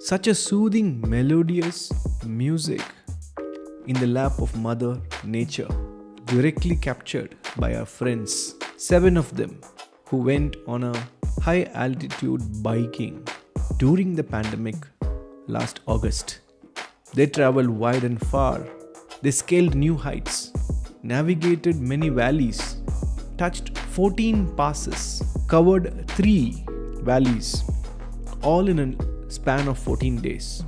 Such a soothing, melodious music in the lap of Mother Nature, directly captured by our friends, 7 of them, who went on a high altitude biking during the pandemic last August. They traveled wide and far. They scaled new heights, navigated many valleys, touched 14 passes, covered 3 valleys, all in a span of 14 days.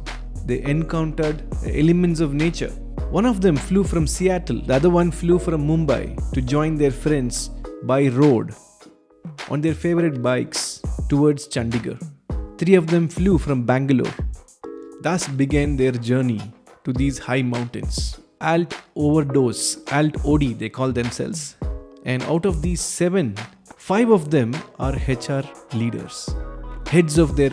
They encountered the elements of nature. One of them flew from Seattle, the other one flew from Mumbai to join their friends by road on their favorite bikes towards Chandigarh. 3 of them flew from Bangalore. Thus began their journey to these high mountains. AltOD, AltOD they call themselves. And out of these 7, 5 of them are HR leaders, heads of their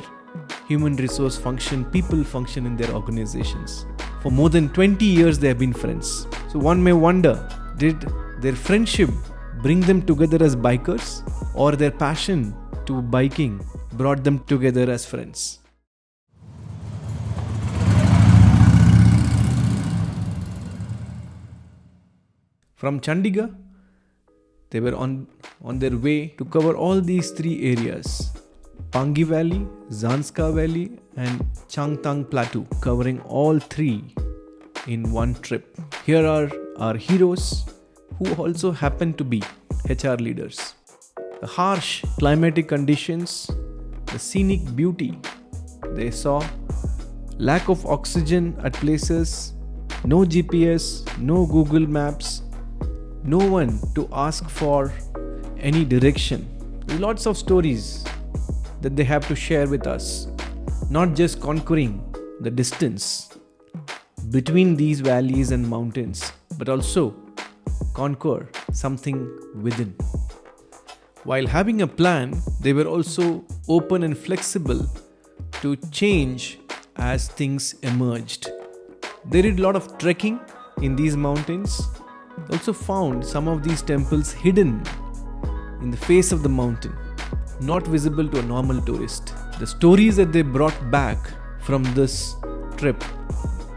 human resource function, people function in their organizations. For more than 20 years they have been friends. So one may wonder, did their friendship bring them together as bikers, or their passion to biking brought them together as friends? From Chandigarh, they were on their way to cover all these 3 areas: Pangi Valley, Zanskar Valley and Changtang Plateau, covering all 3 in one trip. Here are our heroes, who also happen to be HR leaders. The harsh climatic conditions, the scenic beauty they saw, lack of oxygen at places, no GPS, no Google Maps, no one to ask for any direction. There's lots of stories that they have to share with us, not just conquering the distance between these valleys and mountains, but also conquer something within. While having a plan, they were also open and flexible to change as things emerged. They did a lot of trekking in these mountains. They also found some of these temples hidden in the face of the mountain, not visible to a normal tourist. The stories that they brought back from this trip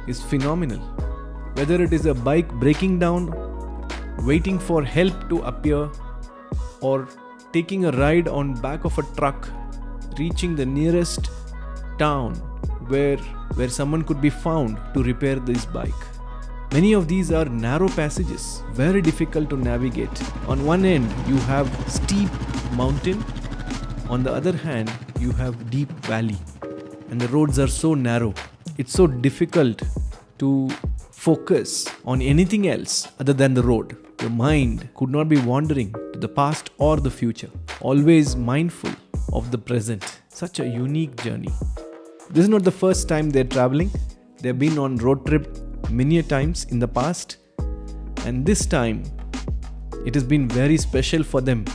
is phenomenal. Whether it is a bike breaking down, waiting for help to appear, or taking a ride on back of a truck, reaching the nearest town where someone could be found to repair this bike. Many of these are narrow passages, very difficult to navigate. On one end, you have steep mountain. On the other hand, you have deep valley. And the roads are so narrow. It's so difficult to focus on anything else other than the road. Your mind could not be wandering to the past or the future. Always mindful of the present. Such a unique journey. This is not the first time they're traveling. They've been on road trip many a times in the past, and this time it has been very special for them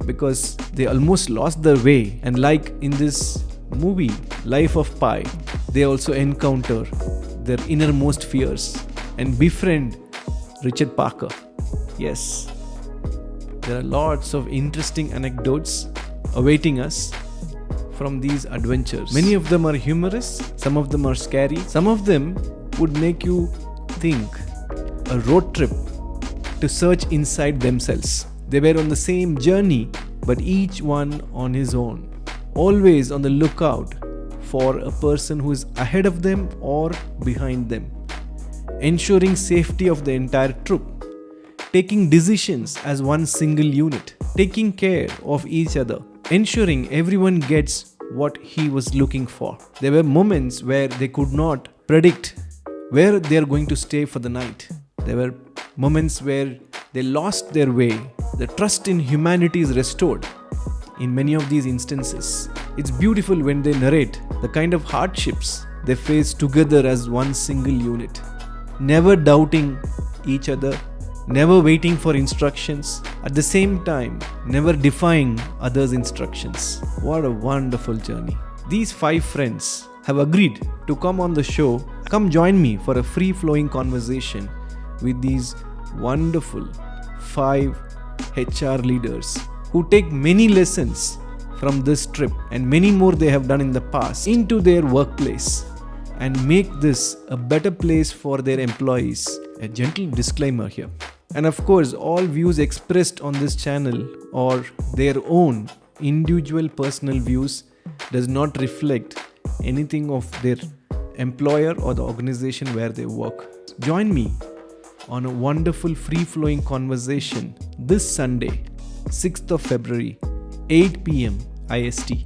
because they almost lost their way, and like in this movie Life of Pi, they also encounter their innermost fears and befriend Richard Parker. Yes, there are lots of interesting anecdotes awaiting us from these adventures. Many of them are humorous, some of them are scary, some of them would make you think a road trip to search inside themselves. They were on the same journey, but each one on his own. Always on the lookout for a person who is ahead of them or behind them. Ensuring safety of the entire troop. Taking decisions as one single unit. Taking care of each other. Ensuring everyone gets what he was looking for. There were moments where they could not predict where they are going to stay for the night. There were moments where they lost their way. The trust in humanity is restored in many of these instances. It's beautiful when they narrate the kind of hardships they face together as one single unit. Never doubting each other, never waiting for instructions, at the same time, never defying others' instructions. What a wonderful journey. These 5 friends have agreed to come on the show. Come join me for a free-flowing conversation with these wonderful 5 HR leaders who take many lessons from this trip and many more they have done in the past into their workplace and make this a better place for their employees. A gentle disclaimer here. And of course, all views expressed on this channel or their own individual personal views does not reflect anything of their employer or the organization where they work. Join me on a wonderful free-flowing conversation this Sunday, 6th of February, 8 p.m. IST.